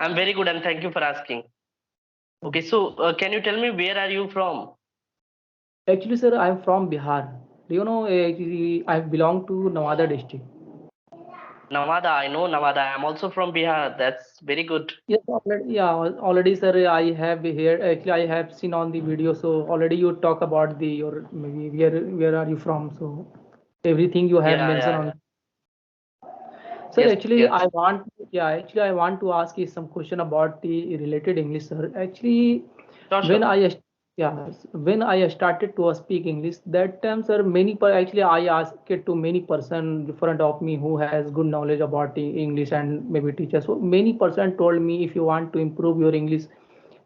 I'm very good and thank you for asking. Okay, So, so can you tell me where are you from? actually, sir, I'm from Bihar. Do you know? Actually, I belong to Nawada district. Navada, I know Navada. I'm also from Bihar. That's very good. Yes, already, yeah, already, sir. I have here. Actually, I have seen on the video. So already, you talk about the your maybe where are you from? So everything you have Yeah, mentioned yeah, on. yeah. Sir, Yes, actually, yes. I want to ask you some question about the related English, sir. Actually, Sure, when sure. when I started to speak English, that time, sir, actually I asked it to many person in front of me who has good knowledge about the English and maybe teachers. So many person told me if you want to improve your English,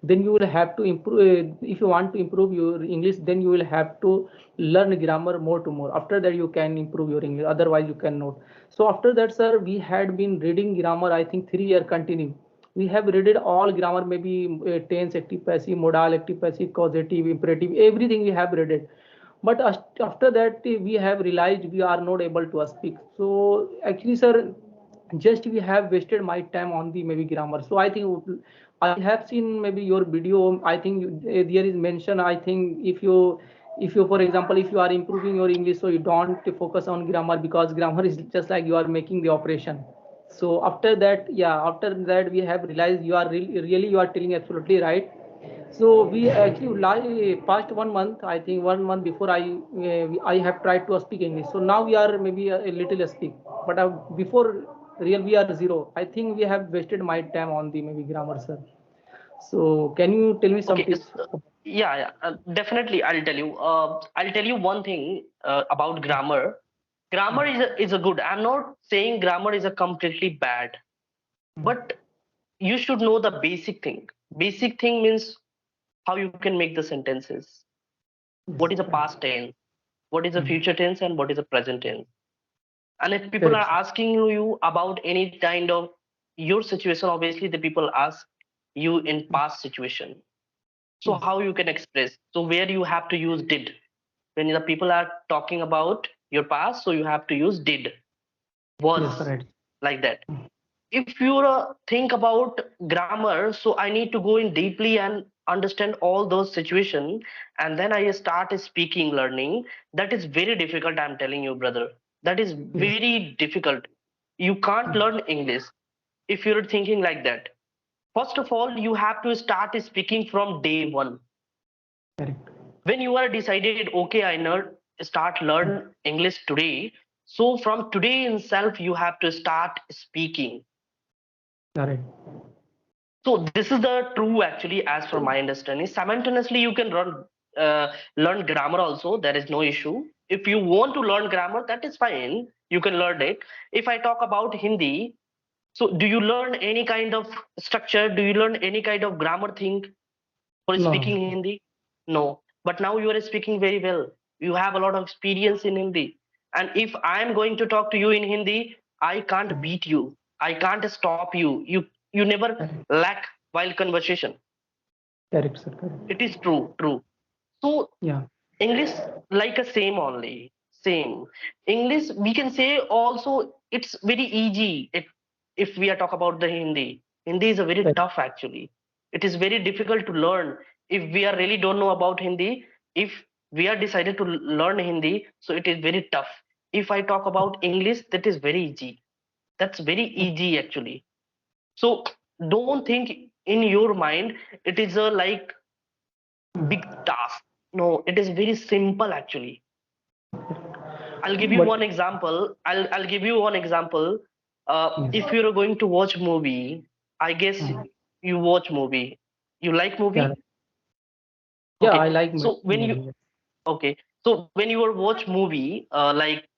then you will have to improve. If you want to improve your English, then you will have to learn grammar more to more. After that, you can improve your English. Otherwise, you cannot. So after that, sir, we had been reading grammar. I think 3 year continue. We have read it all grammar, maybe tense, active, passive, modal, active, passive, causative, imperative. Everything we have read it. But after that, we have realized we are not able to speak. So actually, sir, just we have wasted my time on the maybe grammar. So I think I have seen maybe your video. I think there is mention. I think if you for example if you are improving your English, so you don't focus on grammar because grammar is just like you are making the operation. So after that we have realized you are really you are telling absolutely right. So we actually past 1 month, I think 1 month before I have tried to speak English. So now we are maybe a little speak, but before real we are zero. I think we have wasted my time on the maybe grammar, sir. So can you tell me some Okay, tips? yeah, yeah. Definitely, I'll tell you. I'll tell you one thing about grammar. Grammar is a good. I'm not saying grammar is a completely bad, but you should know the basic thing. Basic thing means how you can make the sentences. What is Yes, a correct. past tense? What is a future tense? And what is a present tense? And if people are Correct, sir. asking you about any kind of your situation, obviously the people ask you in past situation. So Yes, how you can express? So where you have to use did. When the people are talking about your past, so you have to use did, yes, was, right. like that. If you think about grammar, so I need to go in deeply and understand all those situations, and then I start speaking learning. That is very difficult, I'm telling you, brother. That is Yes, very difficult. You can't learn English if you're thinking like that. First of all, you have to start speaking from day one. correct. When you are decided, okay, I start learn English today, so from today itself you have to start speaking. Correct. So this is the true actually, as for my understanding. Simultaneously, you can learn grammar also. There is no issue. If you want to learn grammar, that is fine. You can learn it. If I talk about Hindi, so do you learn any kind of structure? Do you learn any kind of grammar thing for No, speaking no. Hindi? No. But now you are speaking very well. You have a lot of experience in Hindi. And if I am going to talk to you in Hindi, I can't beat you. I can't stop you. You never Correct. lack while conversation. Correct, sir. Correct. It is true, true. So Yeah. English like a same only, same. English we can say also it's very easy. If we are talk about the Hindi, Hindi is a very Correct. tough actually. It is very difficult to learn. If we are really don't know about Hindi, if we are decided to learn Hindi, so it is very tough. If I talk about English, that is very easy. That's very easy actually. So don't think in your mind it is a like big task. No, it is very simple actually. I'll give you But one example. I'll give you one example. yes. If you're going to watch movie, I guess you watch movie. You like Yeah. movie? Yeah, I Okay. like So when you movie. okay, so when you are watch movie, like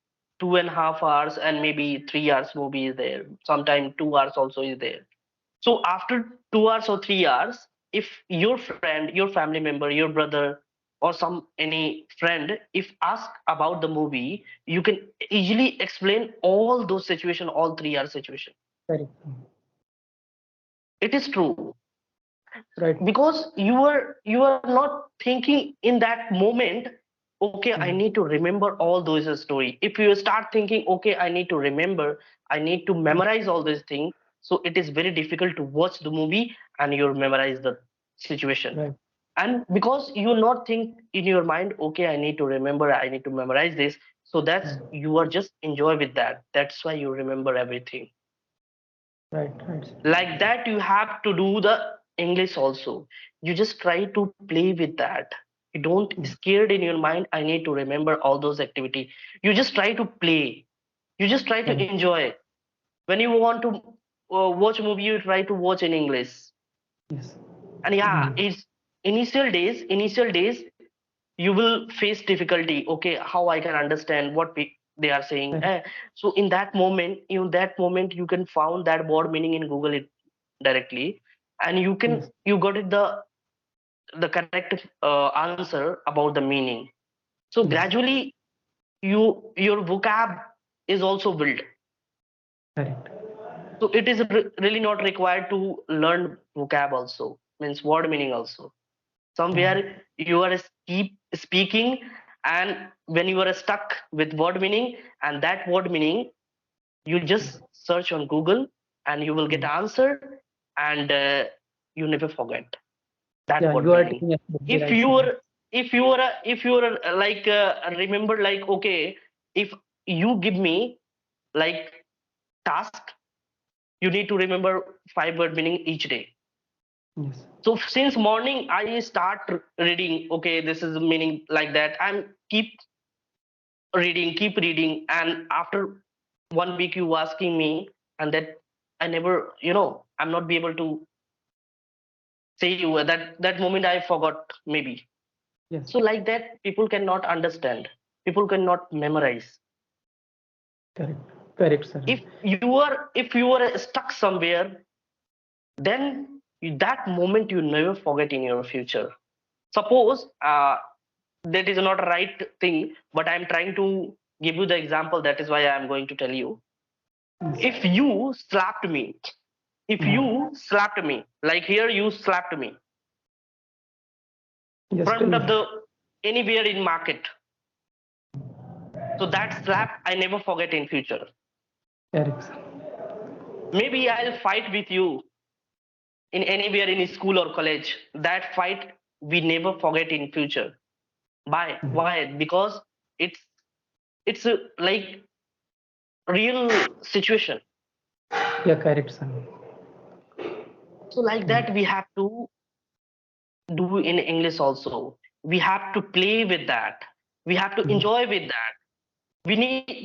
2.5 hours and maybe 3 hours movie is there. Sometime 2 hours also is there. So after 2 hours or 3 hours, if your friend, your family member, your brother, or some any friend, if ask about the movie, you can easily explain all those situation, all 3 hour situation. Correct. It is true Right. because you are not thinking in that moment. Okay, I need to remember all those story. If you start thinking, okay, I need to remember, I need to memorize all these things. So it is very difficult to watch the movie and you memorize the situation. Right. And because you not think in your mind, okay, I need to remember, I need to memorize this. So that's Right. you are just enjoy with that. That's why you remember everything. Right. Right. Like that you have to do the English also. You just try to play with that. You don't Yes. scared in your mind, I need to remember all those activity. You just try to play. You just try to Correct. enjoy. When you want to watch a movie, you try to watch in English. Yes. And yeah, Mm. it's initial days you will face difficulty. Okay, how I can understand what they are saying. Correct. So in that moment you can found that word meaning in Google it directly, and Yes. you got it the correct answer about the meaning. So Yes. gradually your vocab is also built. Correct. So it is really not required to learn vocab also, means word meaning also. Somewhere Mm. you are keep speaking, and when you are stuck with word meaning and that word meaning, you just search on Google and you will get Mm. answer, and you never forget that Yeah, word you are meaning. taking absolutely if right, you sir. are if you are like remember, like, okay, if you give me like task, you need to remember 5 word meaning each day. Yes. So since morning I start reading, okay, this is the meaning like that, and keep reading, and after 1 week you asking me, and that I never, I'm not be able to say you that moment I forgot maybe. Yes. So like that people cannot understand, people cannot memorize. Correct. Correct, sir. If you are stuck somewhere, then that moment you never forget in your future. Suppose that is not a right thing, but I'm trying to give you the example. That is why I'm going to tell you. Yes. If you slapped me, if Mm. you slapped me, like here you slapped me, Yes, tell front me. of the anywhere in market. So that slap I never forget in future. Correct, sir. Maybe I'll fight with you in anywhere in school or college. That fight we never forget in future. Why? Mm. Why? Because it's it's a like real situation. Yeah, correct, sir. So like Mm. that we have to do in English also. We have to play with that. We have to Mm. enjoy with that.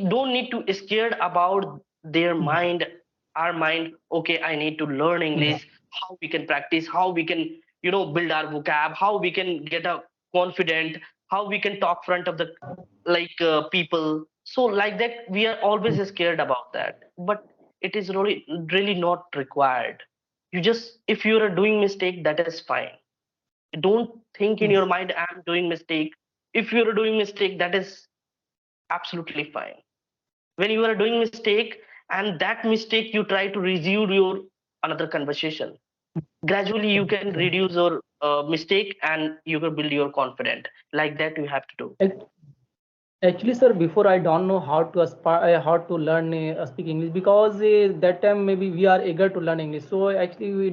Don't need to scared about their Mm. mind, our mind. Okay, I need to learn Yes. English. How we can practice? How we can build our vocab? How we can get a confident? How we can talk front of the people? So like that we are always Mm. scared about that. But it is really not required. You just, if you are doing mistake, that is fine. Don't think in Yes. your mind I'm doing mistake. If you're doing mistake, that is absolutely fine. When you are doing mistake and that mistake you try to resume your another conversation, gradually you can reduce your mistake and you can build your confidence. Like that you have to do. Correct. Actually, sir, before I don't know how to how to learn speak English, because that time maybe we are eager to learn English. So actually, we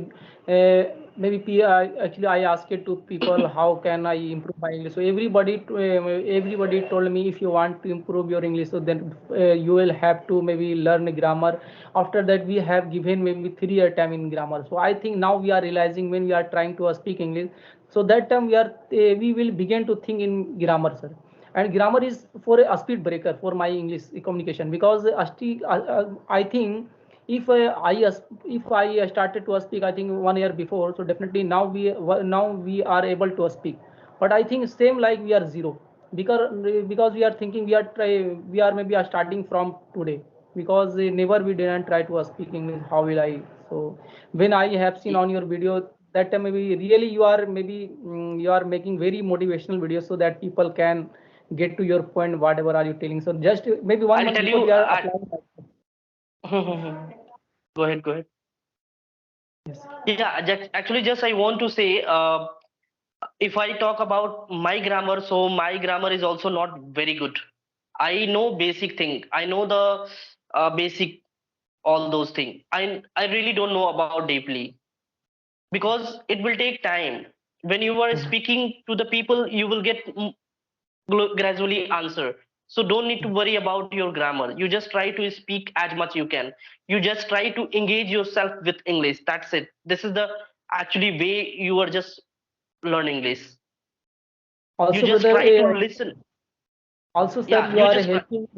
maybe actually I asked it to people how can I improve my English. So everybody told me, if you want to improve your English, so then you will have to maybe learn grammar. After that, we have given maybe 3 year time in grammar. So I think now we are realizing when we are trying to speak English. So that time we will begin to think in grammar, sir. And grammar is for a speed breaker for my English communication, because I think if I started to speak, I think 1 year before, so definitely now we are able to speak. But I think same like we are zero, because we are thinking we are maybe are starting from today, because never we didn't try to speak English. How will I? So when I have seen on your video, that time maybe really you are maybe you are making very motivational videos, so that people can get to your point whatever are you telling. So just maybe one I'll month tell before you. we are applying. Go ahead, go ahead. Yes. Yeah, actually, just I want to say, if I talk about my grammar, so my grammar is also not very good. I know basic thing. I know the basic. all those things. I really don't know about deeply, because it will take time. When you are Mhm. speaking to the people, you will get gradually answer. So don't need to worry about your grammar. You just try to speak as much you can. You just try to engage yourself with English. That's it. This is the actually way you are just learn English. You Also, just brother, try to listen. also, sir, Yeah, you you are just helping.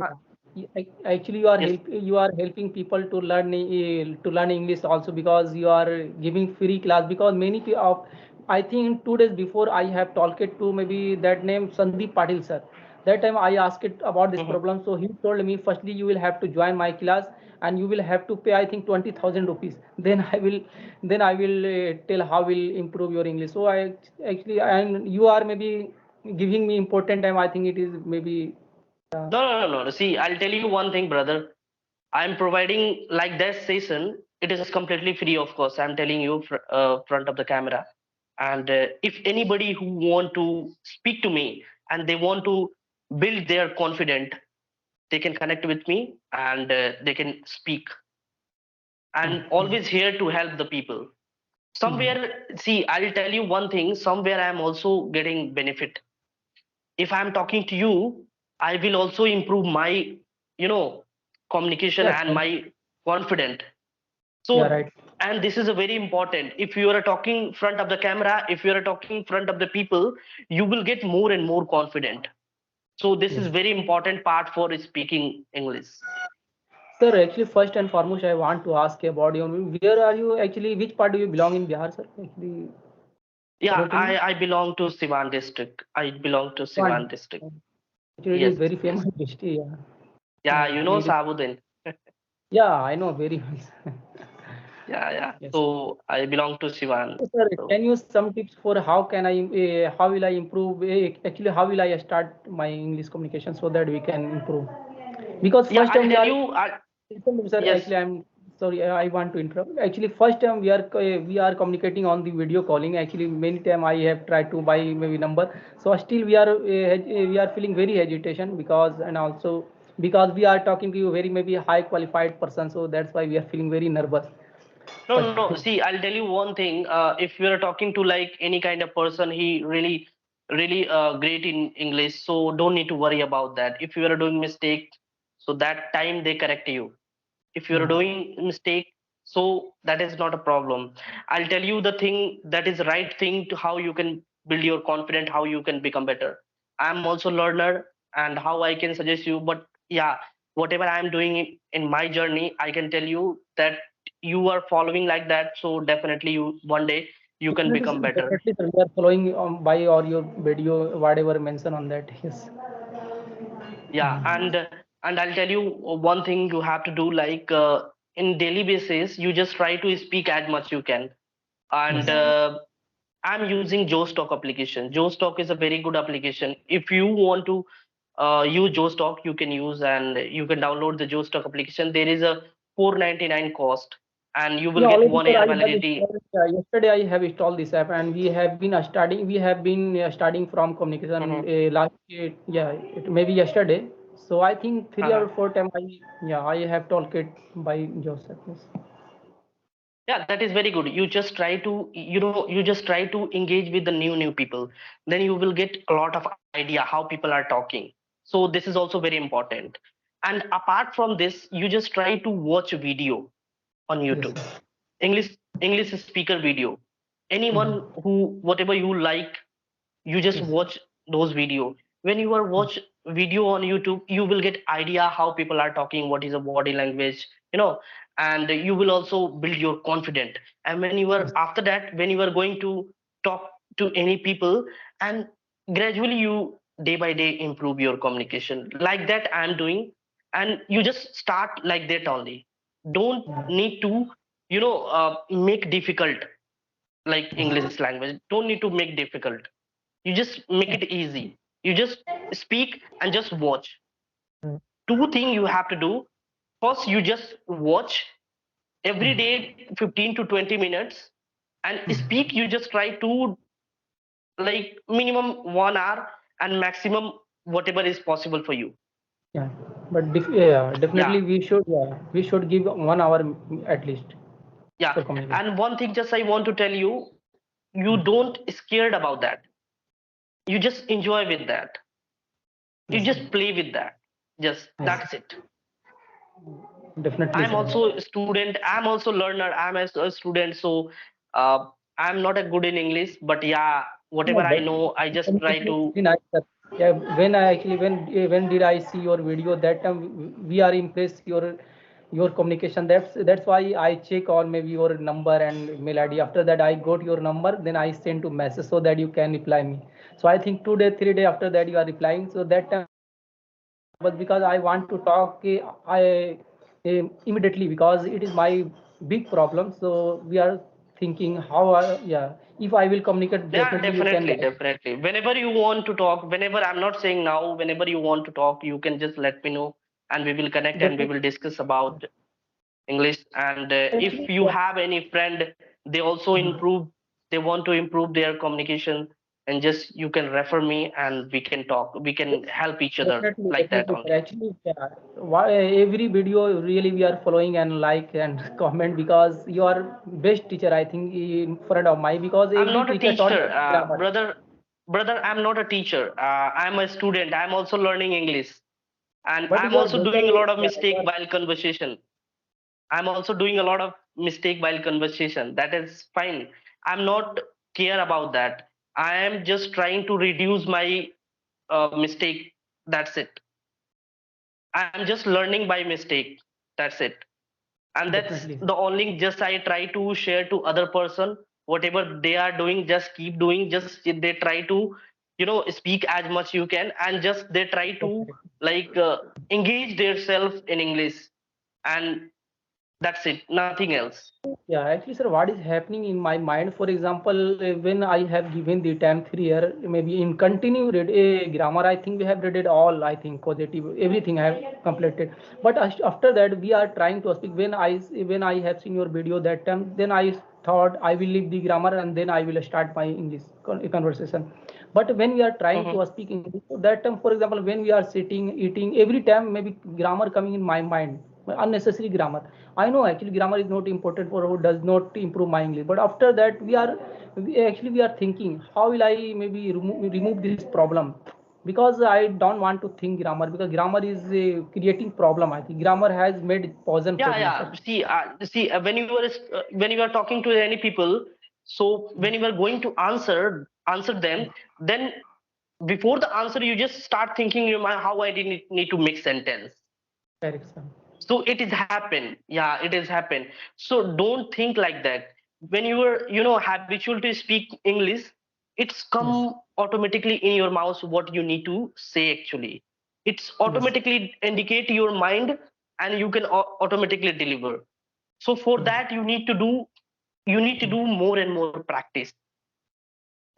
Actually, yes. you are helping people to learn English also, because you are giving free class. Because many of, I think 2 days before I have talked to maybe that name Sandeep Patil sir. That time I asked it about this Mhm. problem, so he told me firstly you will have to join my class and you will have to pay, I think, 20,000 rupees. Then I will tell how will improve your English. So I actually, and you are maybe giving me important time. I think it is maybe uh, No, no, no, no. See, I'll tell you one thing, brother. I'm providing like that session. It is completely free, of course. I'm telling you front of the camera. And if anybody who want to speak to me and they want to build their confidence, they can connect with me and they can speak. And okay. always here to help the people. Mhm. Somewhere, see, I'll tell you one thing. Somewhere I'm also getting benefit. If I'm talking to you, I will also improve my, you know, communication Yes, and my confidence. yeah, So, right. and this is a very important. If you are talking front of the camera, if you are talking front of the people, you will get more and more confident. So this is Yes. very important part for speaking English. Sir, actually, first and foremost, I want to ask about you. Where are you actually? Which part do you belong in Bihar, sir? Actually, can Yeah, you tell me? I belong to Sivan district. I belong to One. Sivan district. Actually, it is Yes. very famous district. Yeah, Yeah, yeah, you know lady. Sabudin. Yeah, I know very well. Yeah, yeah. Yes. So I belong to Sivan. So, sir, So can you some tips for how can I, how will I improve? Actually, how will I start my English communication so that we can improve? Because yeah, first I'll time we tell are, you. sir, Yes. actually, I'm sorry, I want to interrupt. Actually, first time we are communicating on the video calling. Actually, many time I have tried to buy maybe number. So still we are feeling very hesitation, because and also because we are talking to you very maybe high qualified person. So that's why we are feeling very nervous. No, First no, no. time. See, I'll tell you one thing. If you're talking to like any kind of person, he really, really great in English. So don't need to worry about that. If you are doing mistake, so that time they correct you. If you're Yeah. doing mistake, so that is not a problem. I'll tell you the thing that is right thing to how you can build your confidence, how you can become better. I'm also learner and how I can suggest you. But yeah, whatever I'm doing in my journey, I can tell you that you are following like that, so definitely you one day you can Definitely, become better. definitely, sir. We are following by or your video, whatever mention on that. Yes. Yeah, and I'll tell you one thing you have to do, like in daily basis you just try to speak as much you can. And Yes. I'm using Joestock application. Joestock is a very good application. If you want to use Joestock, you can use, and you can download the Joestock application. There is a 499 cost, and you will Yeah, get already, one sir. year I have validity. installed. Yesterday, I have installed this app, and we have been studying. We have been studying from communication Mhm. last. Yeah, maybe yesterday. So I think three Uh-huh. or four times. I have talked it by Joseph. Yes. Yeah, that is very good. You just try to, you just try to engage with the new people. Then you will get a lot of idea how people are talking. So this is also very important. And apart from this, you just try to watch video on Yes. YouTube. Sir. English speaker video. Mhm. Anyone who whatever you like, you just Yes. watch those video. When you are watch video on YouTube, you will get idea how people are talking, what is a body language, and you will also build your confidence. And when you are Yes. after that, when you are going to talk to any people, and gradually you day by day improve your communication like that I'm doing. And you just start like that only. Don't Yeah. need to make difficult, like English language don't need to make difficult. You just make it easy. You just speak and just watch. Mm. Two things you have to do. First, you just watch every Mm. day 15 to 20 minutes, and speak. You just try to, like, minimum 1 hour and maximum whatever is possible for you. Yeah. But yeah, Yeah, definitely we should give 1 hour at least yeah. for communication. And one thing just I want to tell you, you Mm. don't scared about that. You just enjoy with that. You Yes, sir. just play with that. Just Yes, that's it. definitely, I'm sir. also a student. I'm also learner. I'm a student. So uh, I'm not a good in English, but yeah, whatever No, I know, I just try communication is to. very nice, sir. Yeah, when I actually when did I see your video? That time we are impressed your communication. That's why I check or maybe your number and mail ID. After that, I got your number. Then I send to message so that you can reply me. So I think 2 day, 3 day after that you are replying. So that time I was very happy. But because I want to talk, immediately because it is my big problem. So we are thinking how yeah, if I will communicate, Yeah, definitely you can definitely, write. definitely. Whenever you want to talk, whenever I'm not saying now, whenever you want to talk, you can just let me know, and we will connect and we Definitely. will discuss about English. And if Actually, you yeah. have any friend, they also Mhm. improve, they want to improve their communication, and just you can refer me, and we can talk. We can Yes, help each other definitely, like that definitely, sir. only. Actually, yeah, every video really we are following and like and comment because you are best teacher, I think, in front of my because I'm every not a teacher taught teacher, us grammar. brother. I'm not a teacher. I'm a student. I'm also learning English, and But I'm your also brother, doing a lot of yeah, mistake while conversation. I'm also doing a lot of mistake while conversation. That is fine. I'm not care about that. I am just trying to reduce my mistake. That's it. I'm just learning by mistake. That's it. And that's definitely, the only just I try to share to other person whatever they are doing. Just keep doing. Just they try to speak as much you can, and just they try to definitely. like engage themselves in English, and that's it. Nothing else. Yeah, actually, sir, what is happening in my mind? For example, when I have given the time 3 year, maybe in continue read a grammar, I think we have read it all. I think positive, everything I have completed. But after that, we are trying to speak. When I have seen your video that time, then I thought I will leave the grammar and then I will start my English conversation. But when we are trying Mhm. to speak English, so that time, for example, when we are sitting, eating, every time maybe grammar coming in my mind, unnecessary grammar. I know actually grammar is not important for who does not improve my English. But after that, we are thinking how will I maybe remove this problem because I don't want to think grammar because grammar is creating problem. I think grammar has made poison for Yeah, me, sir. yeah. See, when you are talking to any people, so when you are going to answer them, then before the answer, you just start thinking in your mind how I didn't need to make sentence. Correct, sir. So it is happen. Yeah, it is happen. So don't think like that. When you are habitual to speak English, it's Yes, come automatically in your mouth what you need to say actually. It's yes, automatically indicate your mind, and you can automatically deliver. So for yes. that you need to do more and more practice.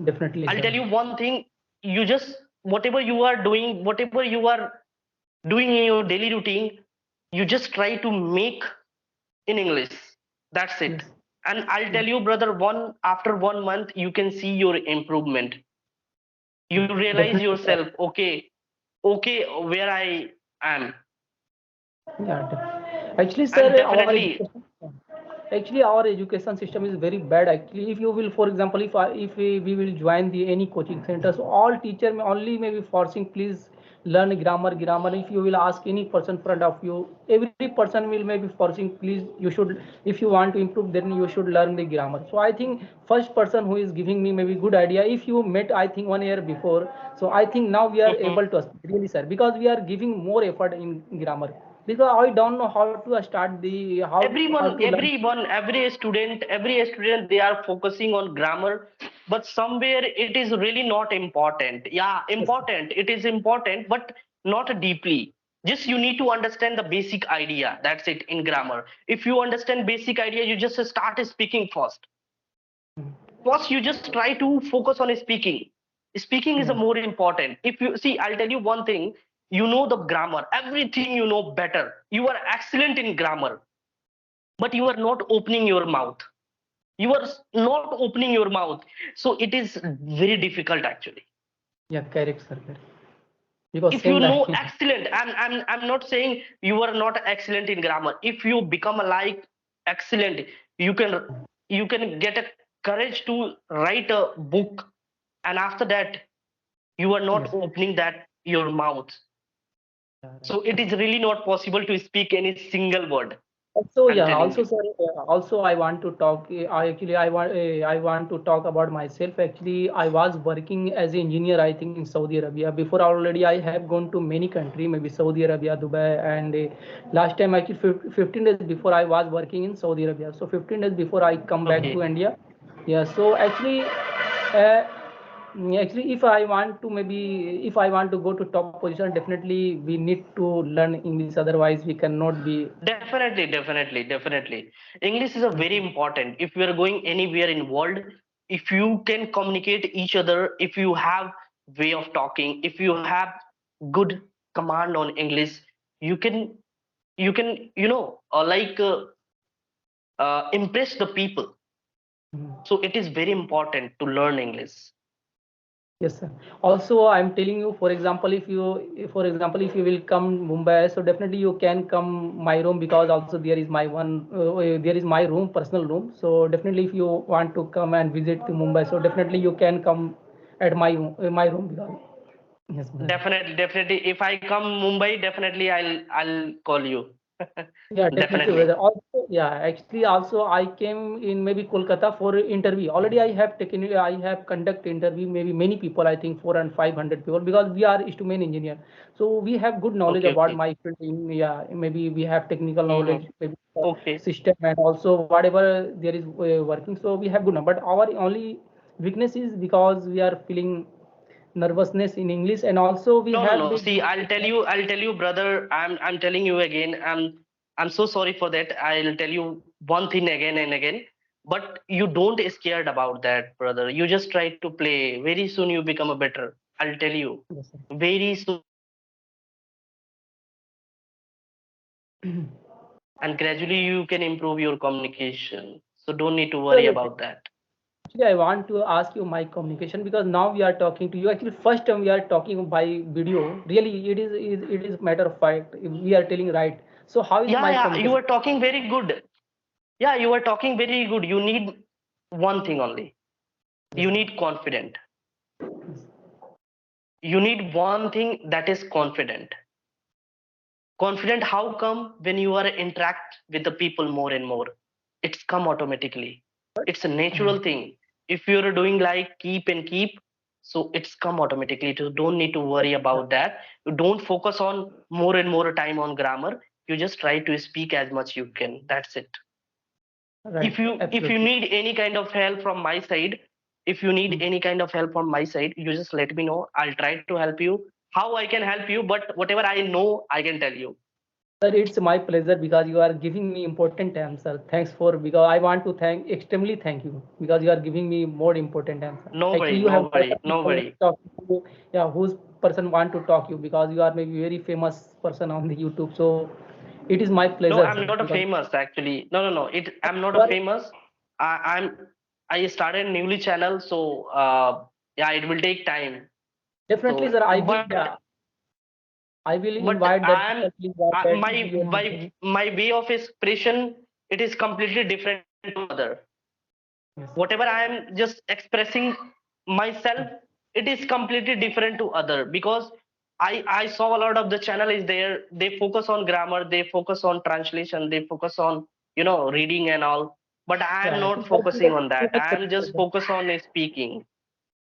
Definitely, I'll sir. tell you one thing. You just whatever you are doing, whatever you are doing in your daily routine, you just try to make in English. That's it. Yes, And I'll yes. tell you, brother, after 1 month, you can see your improvement. You realize Definitely, sir. yourself, okay, where I am. Yeah, actually, sir, And our definitely, education, actually our education system is very bad. Actually, if you will, for example, if we will join the any coaching center, so all teacher may only maybe forcing, please learn grammar. If you will ask any person front of you, every person will maybe forcing, please you should, if you want to improve, then you should learn the grammar. So I think first person who is giving me maybe good idea. If you met, I think 1 year before, so I think now we are mhm. able to speak really, sir, because we are giving more effort in grammar because I don't know how to start the how everyone, to learn. everyone, every student, they are focusing on grammar, but somewhere it is really not important. Yeah, Yes, important. It is important, but not deeply. Just you need to understand the basic idea. That's it in grammar. If you understand basic idea, you just start speaking first. mm, First, you just try to focus on speaking. Speaking is the yeah, more important. If you see, I'll tell you one thing. You know the grammar, everything you know better. You are excellent in grammar, but you are not opening your mouth. You are not opening your mouth. So it is very difficult actually. yeah, correct, sir, correct. because If you same know like excellent, I'm not saying you are not excellent in grammar. If you become a like excellent, you can get a courage to write a book, and after that you are not yes. opening that your mouth. Yeah, right. So it is really not possible to speak any single word. Also, I'm yeah. telling Also, you. sir. Also, I want to talk. I want to talk about myself. Actually, I was working as an engineer. I think in Saudi Arabia. Before already, I have gone to many countries, maybe Saudi Arabia, Dubai, and last time actually 15 days before I was working in Saudi Arabia. So 15 days before I come back to Okay, India. Yeah. So actually, actually, if I want to go to top position, definitely we need to learn English. Otherwise, we cannot be. definitely, definitely, definitely. English is a very important. If you are going anywhere in world, if you can communicate each other, if you have way of talking, if you have good command on English, you can impress the people. Mhm. So it is very important to learn English. Yes, sir. Also, I'm telling you, for example, if you will come Mumbai, so definitely you can come my room because also there is my room, personal room. So definitely, if you want to come and visit to Mumbai, so definitely you can come at my room because yes, brother. Definitely, definitely. If I come Mumbai, definitely I'll call you. Yeah, definitely, Definitely. brother. Also, yeah, actually, also I came in maybe Kolkata for interview. Already, I have conduct interview. Maybe many people, I think 400 and 500 people, because we are instrument engineer. So we have good knowledge Okay, about okay. my field. Yeah, maybe we have technical Hmm. knowledge, maybe Okay. system, and also whatever there is working. So we have good knowledge. But our only weakness is because we are feeling nervousness in English, and also we No, no, have no. big. See, I'll tell you, brother. I'm telling you again. I'm so sorry for that. I'll tell you one thing again and again. But you don't scared about that, brother. You just try to play. Very soon you become a better. I'll tell you. Yes, sir. Very soon you become a better. And gradually you can improve your communication. So don't need to worry Sir, about that. actually, I want to ask you my communication, because now we are talking to you. Actually, first time we are talking by video. Really, it is matter of fact. We are telling right. So how is Yeah, my yeah. You communication? are talking very good. Yeah, you are talking very good. You need one thing only. Yes, You sir. need confident. Yes. You need one thing, that is confident. Confident how come? When you are interact with the people more and more, it's come automatically. But It's a natural thing. If you're doing like keep and keep, so it's come automatically. You don't need to worry about that. You don't focus on more and more time on grammar. You just try to speak as much you can. That's it. right, If you absolutely. need any kind of help from my side, if you need Mm. any kind of help from my side, you just let me know. I'll try to help you how I can help you, but whatever I know I can tell you. Sir, it's my pleasure because you are giving me important answer. Thanks for, because I want to extremely thank you because you are giving me more important answer. No Actually, worry, you no have a lot worry, of no people worry. talk to you. Yeah, whose person want to talk you because you are maybe very famous person on the YouTube. So it is my No, pleasure, I'm sir, not a because famous actually. No, no, no, I'm not you a are famous. I started newly channel, so yeah, it will take time. definitely, So sir. but I will but invite that I'm people. Please watch that my video. my way of expression, it is completely different to other. Yes. Whatever I am just expressing myself, it is completely different to other, because I saw a lot of the channel is there, they focus on grammar, they focus on translation, they focus on reading and all, but I am Yeah, not but focusing on too that. much I am just pressure. focused on speaking.